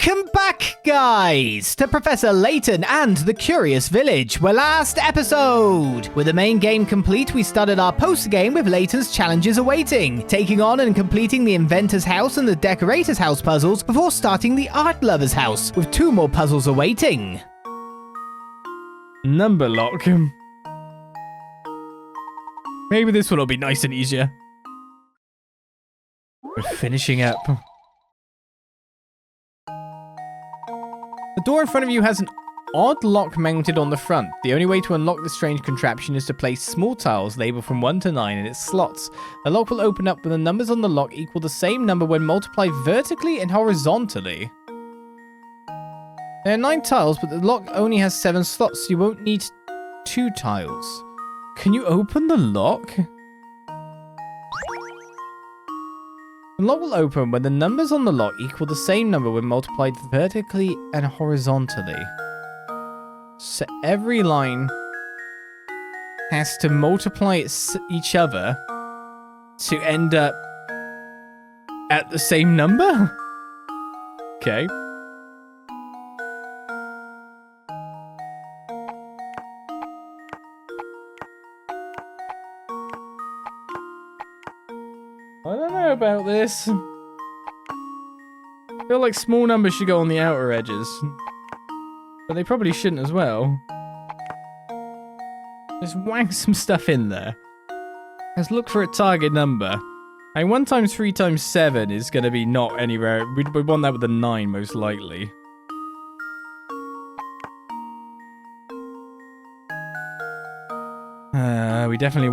Welcome back, guys, to Professor Layton and the Curious Village. We're last episode. With the main game complete, we started our post-game with Layton's challenges awaiting, taking on and completing the Inventor's House and the Decorator's House puzzles before starting the Art Lover's House, with 2 more puzzles awaiting. Number lock. Maybe this one will be nice and easier. We're finishing up. The door in front of you has an odd lock mounted on the front. The only way to unlock this strange contraption is to place small tiles labeled from 1 to 9 in its slots. The lock will open up when the numbers on the lock equal the same number when multiplied vertically and horizontally. There are 9 tiles, but the lock only has 7 slots, so you won't need 2 tiles. Can you open the lock? The lock will open when the numbers on the lock equal the same number when multiplied vertically and horizontally. So every line has to multiply each other to end up at the same number? Okay. I don't know about this. I feel like small numbers should go on the outer edges. But they probably shouldn't as well. Just whack some stuff in there. Let's look for a target number. I mean, 1 times 3 times 7 is going to be not anywhere. We'd want that with a 9 most likely. We definitely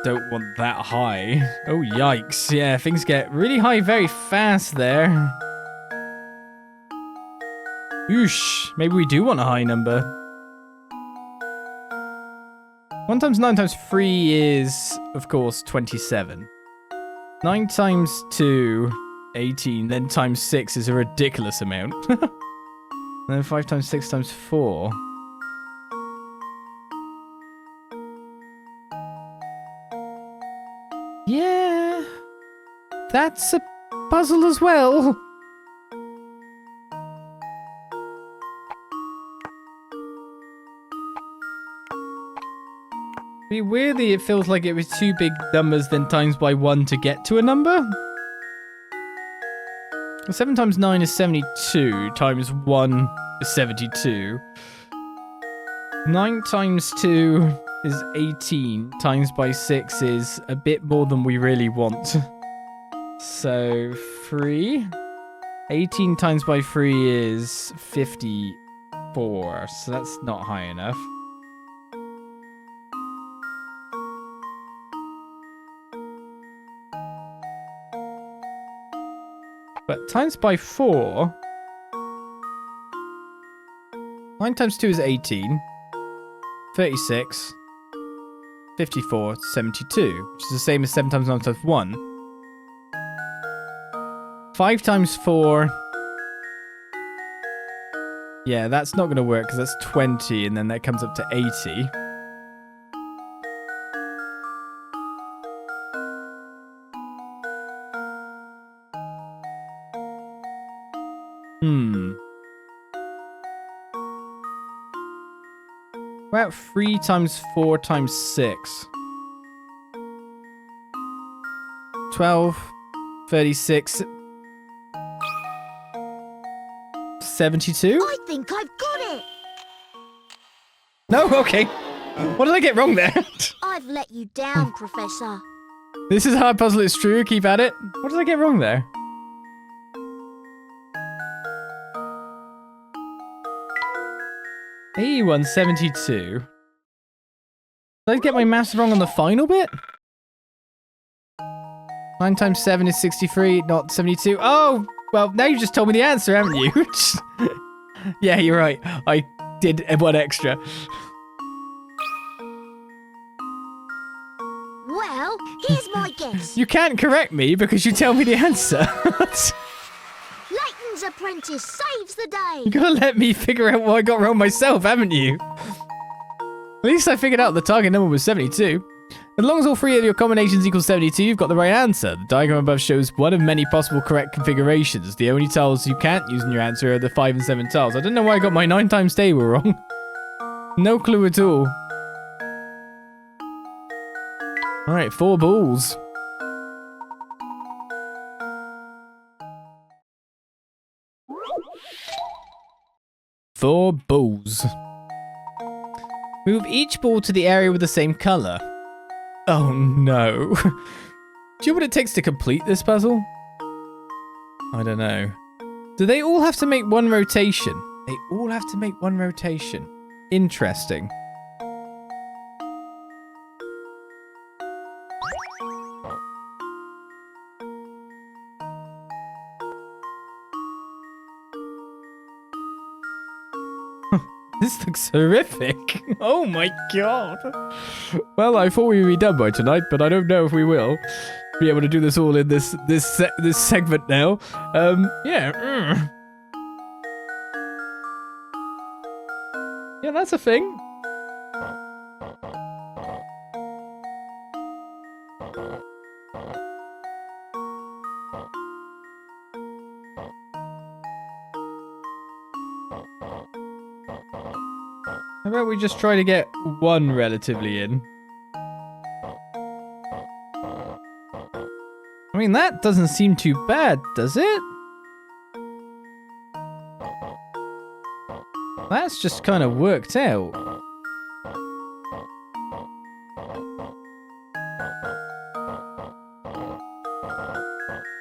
don't want that high. Oh, yikes. Yeah, things get really high very fast there. Oosh. Maybe we do want a high number. 1 times 9 times 3 is, of course, 27. 9 times 2, 18. Then times 6 is a ridiculous amount. And then 5 times 6 times 4. Yeah, that's a puzzle as well. Weirdly, it feels like it was 2 big numbers then times by 1 to get to a number. 7 times 9 is 72, times 1 is 72. 9 times 2 is 18, times by 6 is a bit more than we really want. So, 3. 18 times by 3 is 54, so that's not high enough. But times by 4... 9 times 2 is 18. 36. 54, 72, which is the same as 7 times 9 times 1. 5 times 4... Yeah, that's not going to work because that's 20, and then that comes up to 80. About 3 times 4 times 6. 12, 36, 72? I think I've got it! No? Okay. What did I get wrong there? I've let you down, Professor. This is a hard puzzle, it's true. Keep at it. What did I get wrong there? Hey, 172. Did I get my maths wrong on the final bit? 9 times 7 is 63, not 72. Oh, well, now you just told me the answer, haven't you? Yeah, you're right. I did 1 extra. Well, here's my guess. You can't correct me because you tell me the answer. Layton's apprentice saves the day. You gotta let me figure out what I got wrong myself, haven't you? At least I figured out the target number was 72. As long as all three of your combinations equal 72, you've got the right answer. The diagram above shows one of many possible correct configurations. The only tiles you can't use in your answer are the 5 and 7 tiles. I don't know why I got my 9 times table wrong. No clue at all. Alright, 4 balls. Four balls. Move each ball to the area with the same color. Oh no. Do you know what it takes to complete this puzzle? I don't know. Do they all have to make one rotation? They all have to make one rotation. Interesting. This looks horrific. Oh my god. Well, I thought we would be done by tonight, but I don't know if we will be able to do this all in this segment now. Yeah. Yeah, that's a thing. How about we just try to get one relatively in? I mean, that doesn't seem too bad, does it? That's just kind of worked out.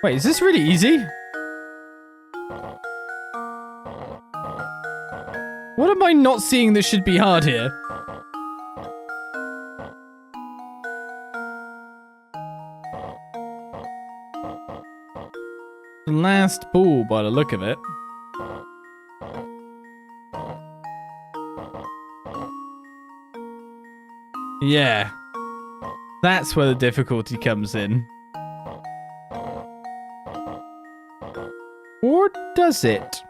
Wait, is this really easy? What am I not seeing that should be hard here? The last ball by the look of it. Yeah. That's where the difficulty comes in. Or does it?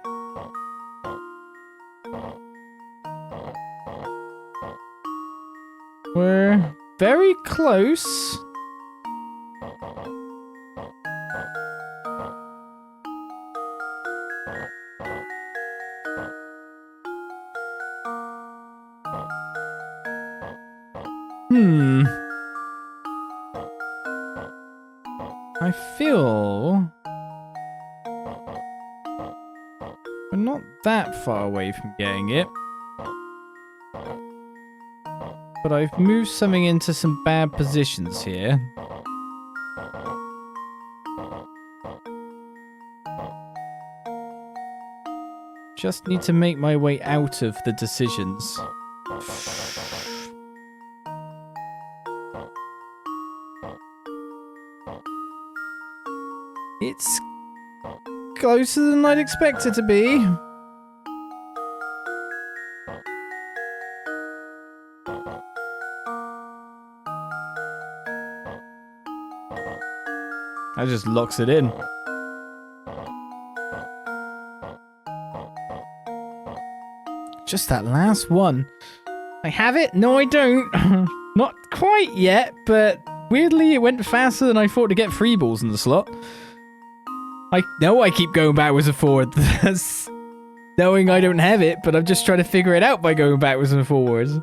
We're very close. I feel we're not that far away from getting it. But I've moved something into some bad positions here. Just need to make my way out of the decisions. It's closer than I'd expect it to be. That just locks it in. Just that last one. I have it? No, I don't. Not quite yet, but weirdly it went faster than I thought to get 3 balls in the slot. I know I keep going backwards and forwards. That's knowing I don't have it, but I'm just trying to figure it out by going backwards and forwards.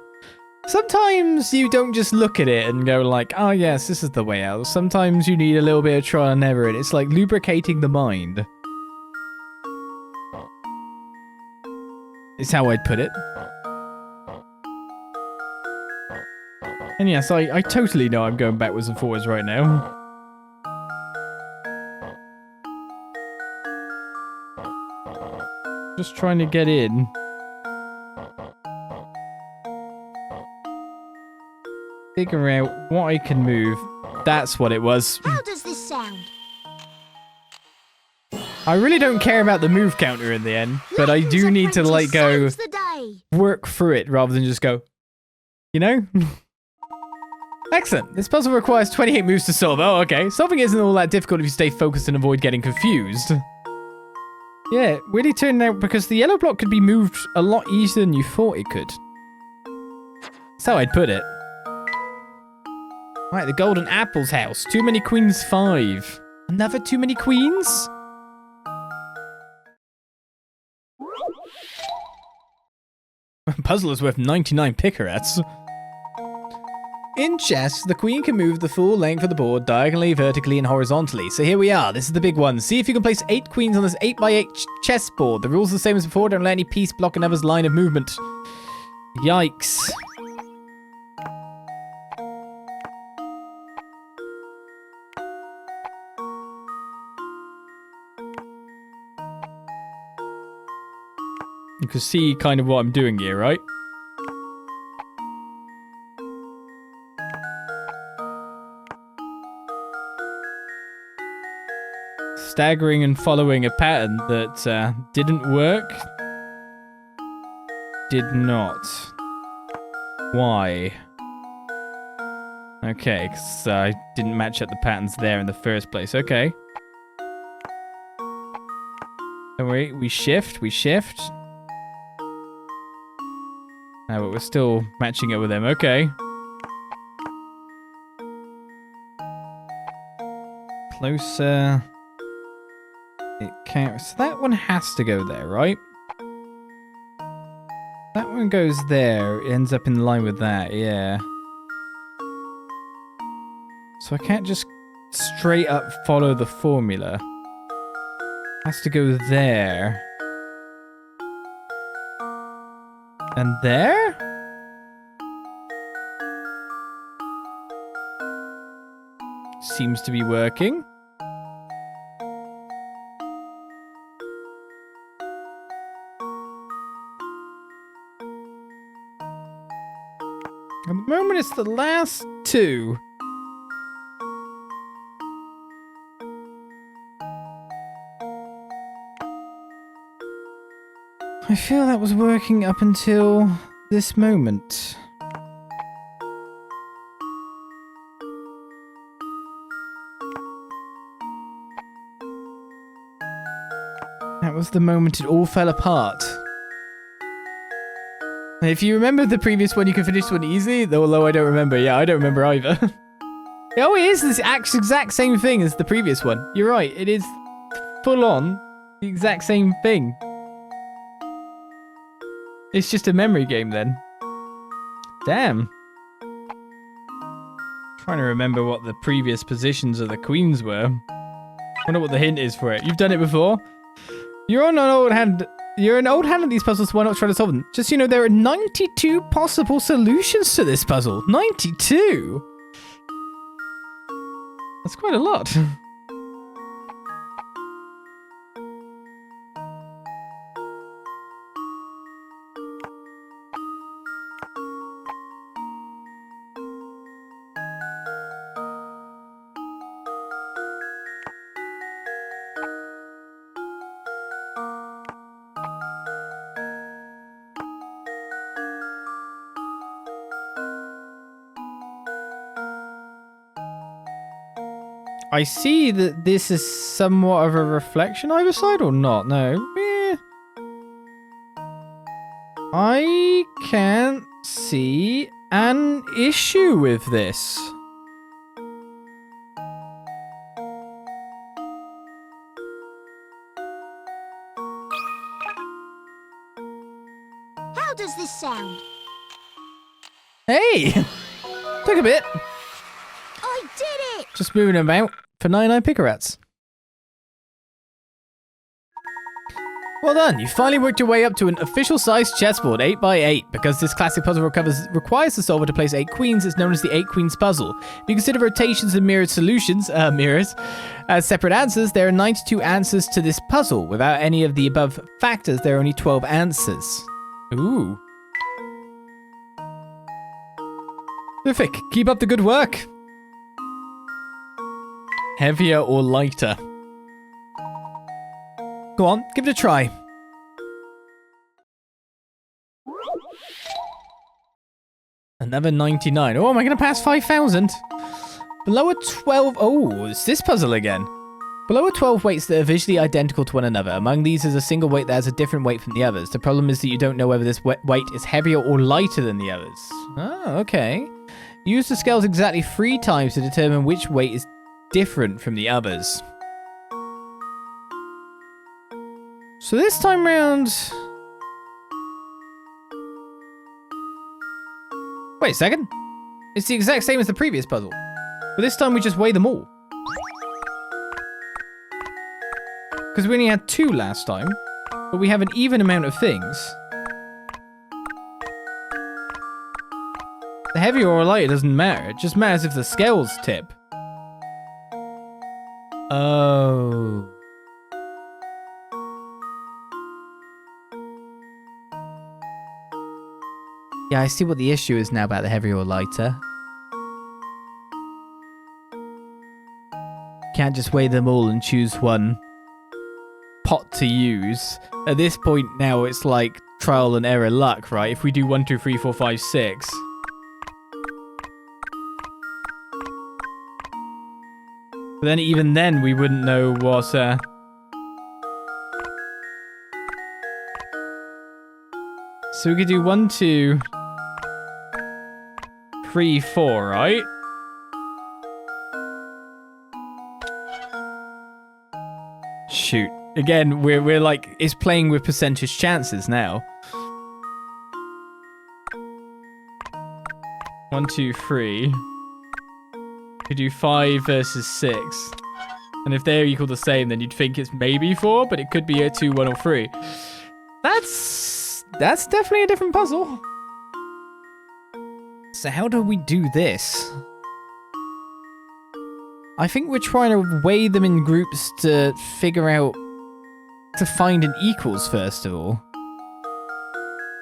Sometimes you don't just look at it and go like, oh yes, this is the way out. Sometimes you need a little bit of trial and error. It's like lubricating the mind. Is how I'd put it. And yes, I totally know I'm going backwards and forwards right now. Just trying to get in. Figure out what I can move. That's what it was. How does this sound? I really don't care about the move counter in the end, but I do need to like go work through it rather than just go, you know? Excellent. This puzzle requires 28 moves to solve. Oh, okay. Solving isn't all that difficult if you stay focused and avoid getting confused. Yeah, it really turned out because the yellow block could be moved a lot easier than you thought it could. That's how I'd put it. Right, the golden apples house. Too many queens 5. Another too many queens? Puzzle is worth 99 picarats. In chess, the queen can move the full length of the board diagonally, vertically, and horizontally. So here we are. This is the big one. See if you can place 8 queens on this 8x8 chessboard. The rules are the same as before. Don't let any piece block another's line of movement. Yikes. You can see kind of what I'm doing here, right? Staggering and following a pattern that didn't work. Did not. Why? Okay, because I didn't match up the patterns there in the first place. Okay. Don't worry, we shift. No, but we're still matching it with them. Okay. Closer. It can't. So that one has to go there, right? That one goes there. It ends up in line with that, yeah. So I can't just straight up follow the formula. It has to go there. And there? Seems to be working. At the moment, it's the last 2. I feel that was working up until this moment. That was the moment it all fell apart. If you remember the previous one, you can finish this one easily, although I don't remember. Yeah, I don't remember either. Oh, it is this exact same thing as the previous one. You're right, it is full on the exact same thing. It's just a memory game then. Damn. Trying to remember what the previous positions of the queens were. Wonder what the hint is for it. You've done it before. You're an old hand at these puzzles, so why not try to solve them? Just so you know, there are 92 possible solutions to this puzzle. 92? That's quite a lot. I see that this is somewhat of a reflection either side or not. No. I can't see an issue with this. How does this sound? Hey! Took a bit. I did it! Just moving about for 99 picarats. Well done, you finally worked your way up to an official-sized chessboard, 8x8. Because this classic puzzle requires the solver to place 8 queens, it's known as the 8 queens puzzle. If you consider rotations and mirrored solutions, mirrors, as separate answers, there are 92 answers to this puzzle. Without any of the above factors, there are only 12 answers. Ooh. Terrific, keep up the good work. Heavier or lighter? Go on, give it a try. Another 99. Oh, am I going to pass 5,000? Below a 12... Oh, it's this puzzle again. Below are 12 weights that are visually identical to one another. Among these is a single weight that has a different weight from the others. The problem is that you don't know whether this weight is heavier or lighter than the others. Oh, okay. Use the scales exactly 3 times to determine which weight is different from the others. So this time round... Wait a second. It's the exact same as the previous puzzle. But this time we just weigh them all. Because we only had 2 last time. But we have an even amount of things. The heavier or lighter doesn't matter. It just matters if the scales tip. Oh. Yeah, I see what the issue is now about the heavier or lighter. Can't just weigh them all and choose one pot to use. At this point now, it's like trial and error luck, right? If we do 1, 2, 3, 4, 5, 6. But then even then, we wouldn't know what... So we could do 1, 2, 3, 4, right? Shoot. Again, we're like, it's playing with percentage chances now. 1, 2, 3. You do 5 versus 6. And if they're equal the same, then you'd think it's maybe 4, but it could be a 2, 1, or 3. That's definitely a different puzzle. So how do we do this? I think we're trying to weigh them in groups to figure out, to find an equals first of all.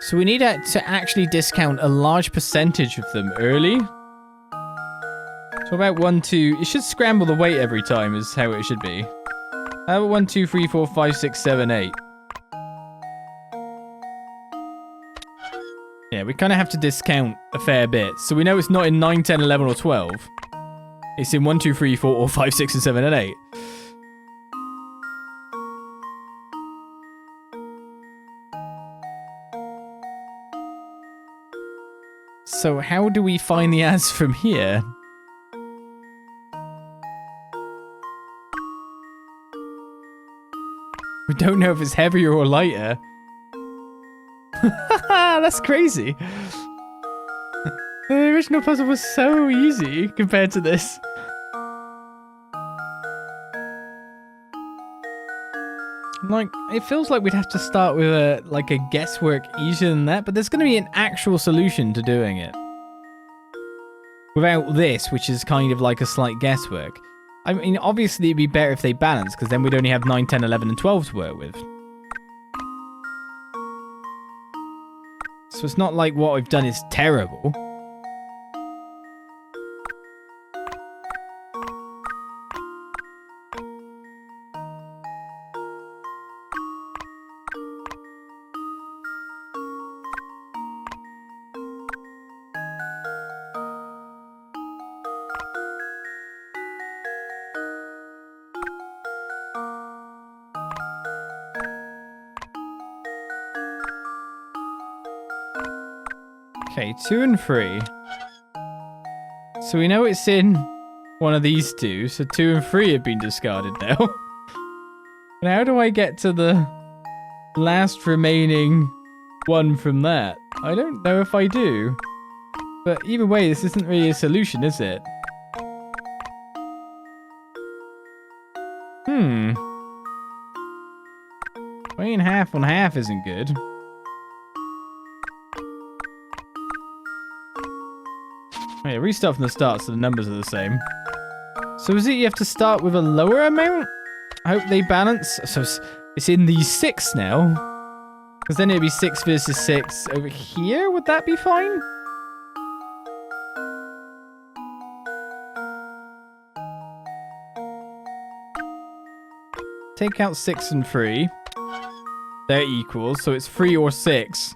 So we need to actually discount a large percentage of them early. So about 1, 2, it should scramble the weight every time is how it should be. How about 1, 2, 3, 4, 5, 6, 7, 8? Yeah, we kind of have to discount a fair bit. So we know it's not in 9, 10, 11, or 12. It's in 1, 2, 3, 4, or 5, 6, and 7, and 8. So how do we find the answer from here? We don't know if it's heavier or lighter. That's crazy. The original puzzle was so easy compared to this. Like, it feels like we'd have to start with a guesswork easier than that, but there's going to be an actual solution to doing it. Without this, which is kind of like a slight guesswork. I mean, obviously it'd be better if they balance, because then we'd only have 9, 10, 11, and 12 to work with. So it's not like what I've done is terrible. Okay, 2 and 3. So we know it's in one of these two, so 2 and 3 have been discarded now. And how do I get to the last remaining one from that? I don't know if I do. But either way, this isn't really a solution, is it? Weighing half on half isn't good. Oh yeah, restart from the start so the numbers are the same. So is it you have to start with a lower amount? I hope they balance. So it's in the 6 now. Because then it'd be 6 versus 6 over here. Would that be fine? Take out 6 and 3. They're equal, so it's 3 or 6.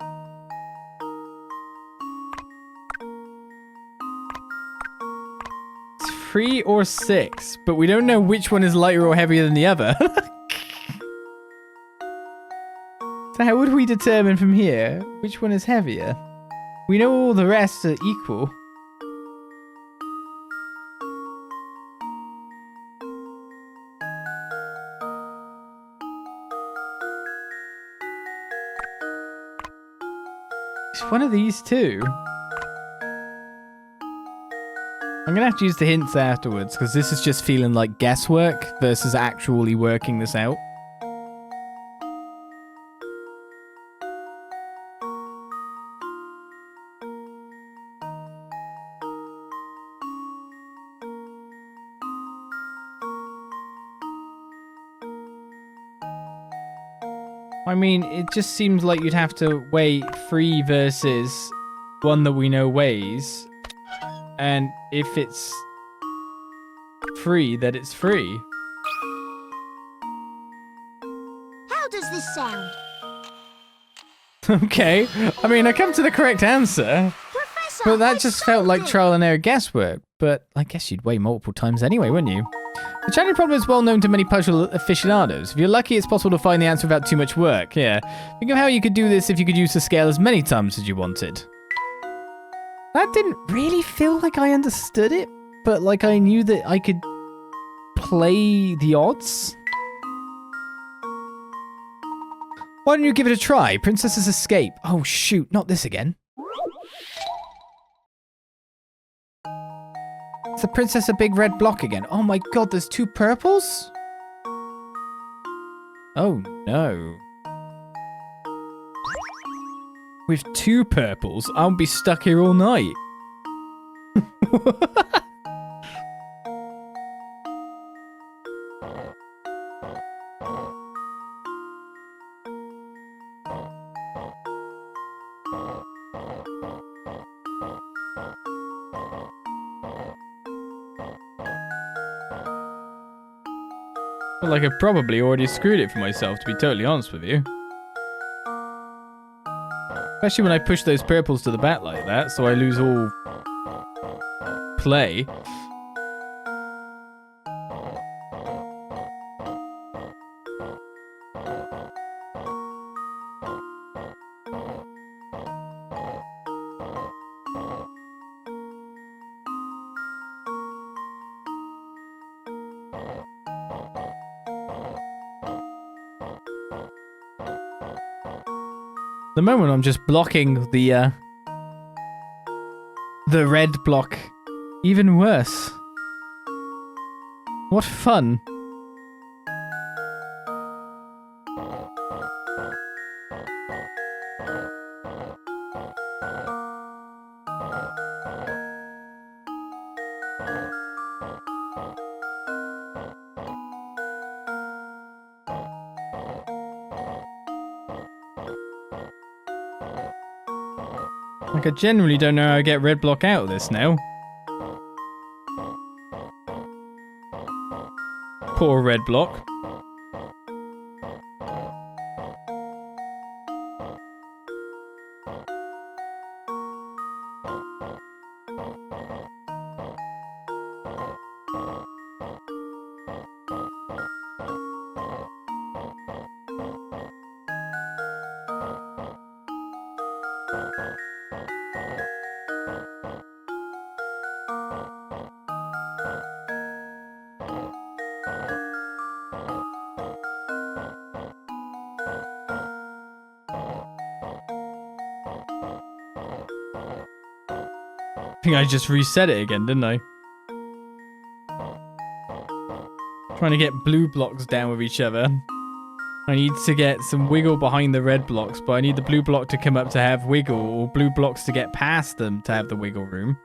It's 3 or 6, but we don't know which one is lighter or heavier than the other. So how would we determine from here which one is heavier? We know all the rest are equal. It's one of these two. I'm going to have to use the hints afterwards, because this is just feeling like guesswork versus actually working this out. I mean, it just seems like you'd have to weigh 3 versus one that we know weighs. And if it's 3, then it's 3. How does this sound? Okay. I mean, I come to the correct answer. Professor, But that I just felt like solved it. trial and error guesswork. But I guess you'd weigh multiple times anyway, wouldn't you? The challenge problem is well known to many puzzle aficionados. If you're lucky, it's possible to find the answer without too much work. Yeah. Think of how you could do this if you could use the scale as many times as you wanted. That didn't really feel like I understood it, but like I knew that I could play the odds. Why don't you give it a try? Princess's Escape. Oh shoot, not this again. Is the princess a big red block again? Oh my god, there's 2 purples? Oh no. With 2 purples, I'll be stuck here all night. Well, like I probably already screwed it for myself, to be totally honest with you. Especially when I push those purples to the back like that, so I lose all play. The moment I'm just blocking the red block. Even worse. What fun. Like, I generally don't know how to get red block out of this now. Poor red block. I think I just reset it again, didn't I? Trying to get blue blocks down with each other. I need to get some wiggle behind the red blocks, but I need the blue block to come up to have wiggle, or blue blocks to get past them to have the wiggle room.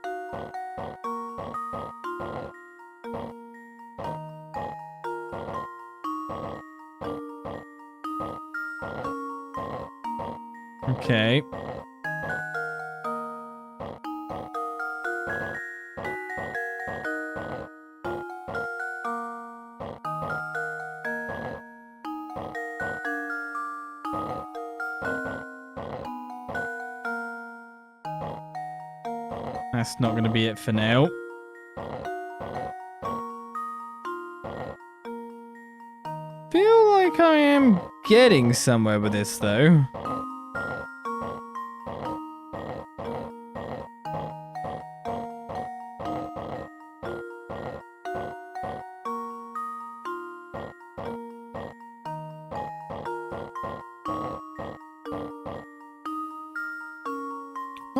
Okay. That's not going to be it for now. Feel like I am getting somewhere with this, though.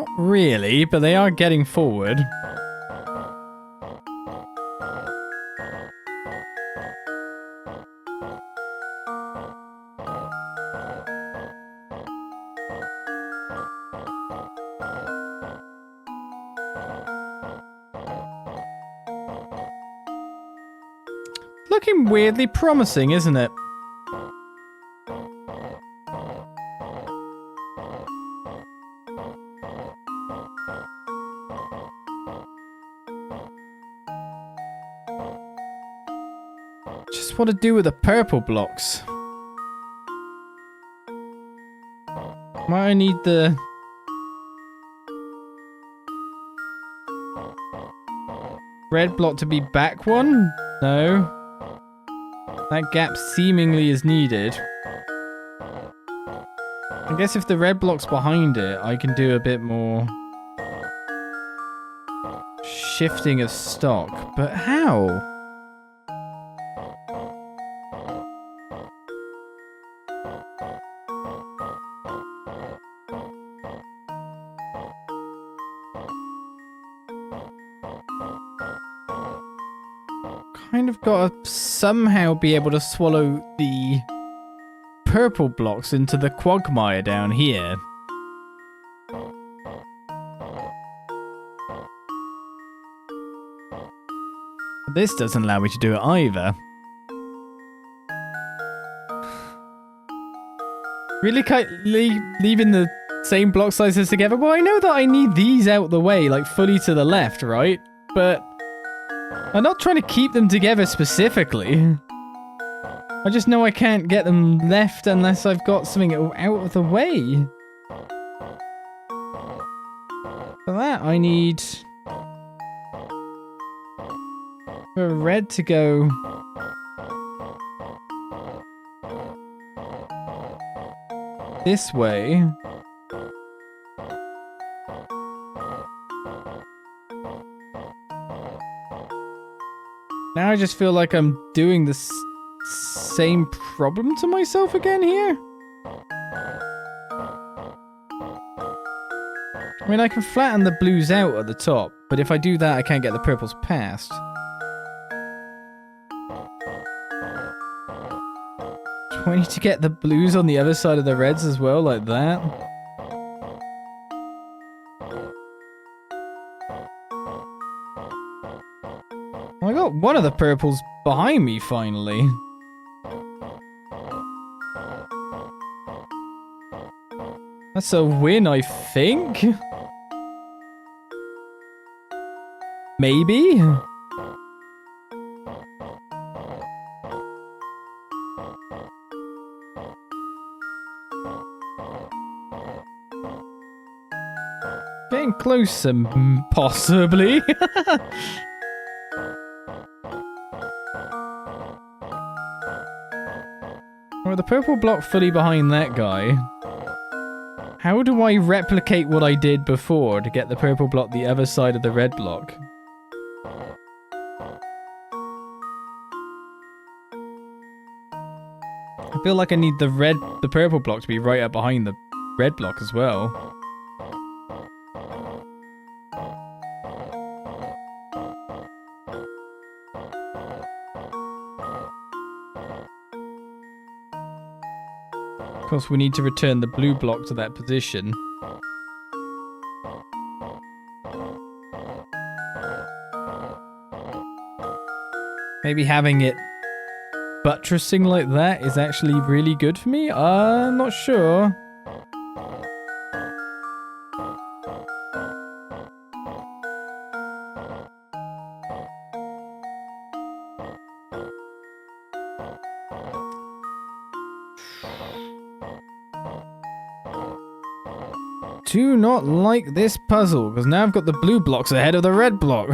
Not really, but they are getting forward. Looking weirdly promising, isn't it? Just what to do with the purple blocks. Might I need the... red block to be back one? No. That gap seemingly is needed. I guess if the red block's behind it, I can do a bit more shifting of stock. But how? Kind of gotta somehow be able to swallow the purple blocks into the quagmire down here. This doesn't allow me to do it either. Really leaving the same block sizes together? Well, I know that I need these out the way, like fully to the left, right? But I'm not trying to keep them together specifically. I just know I can't get them left unless I've got something out of the way. For that, I need for red to go this way. Now I just feel like I'm doing the same problem to myself again here. I mean, I can flatten the blues out at the top, but if I do that, I can't get the purples past. Do I need to get the blues on the other side of the reds as well, like that? I got one of the purples behind me, finally. That's a win, I think. Maybe? Getting closer, possibly. Well, the purple block fully behind that guy. How do I replicate what I did before to get the purple block the other side of the red block? I feel like I need the purple block to be right up behind the red block as well. Of course, we need to return the blue block to that position. Maybe having it buttressing like that is actually really good for me? I'm not sure. Do not like this puzzle, because now I've got the blue blocks ahead of the red block.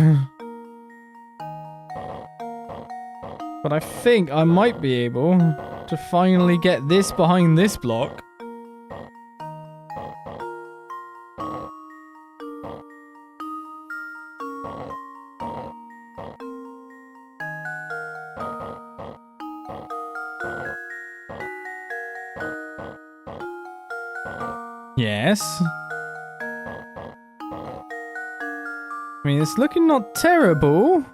But I think I might be able to finally get this behind this block. Yes. I mean, it's looking not terrible.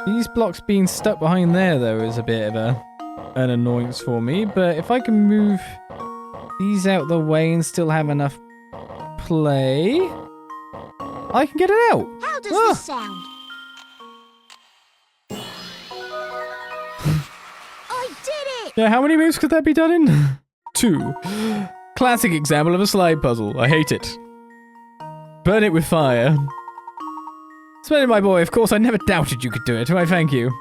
These blocks being stuck behind there, though, is a bit of an annoyance for me. But if I can move these out the way and still have enough play, I can get it out. How does this sound? I did it! Yeah, how many moves could that be done in? 2. Classic example of a slide puzzle. I hate it. Burn it with fire. Splendid, my boy. Of course, I never doubted you could do it. Why, thank you.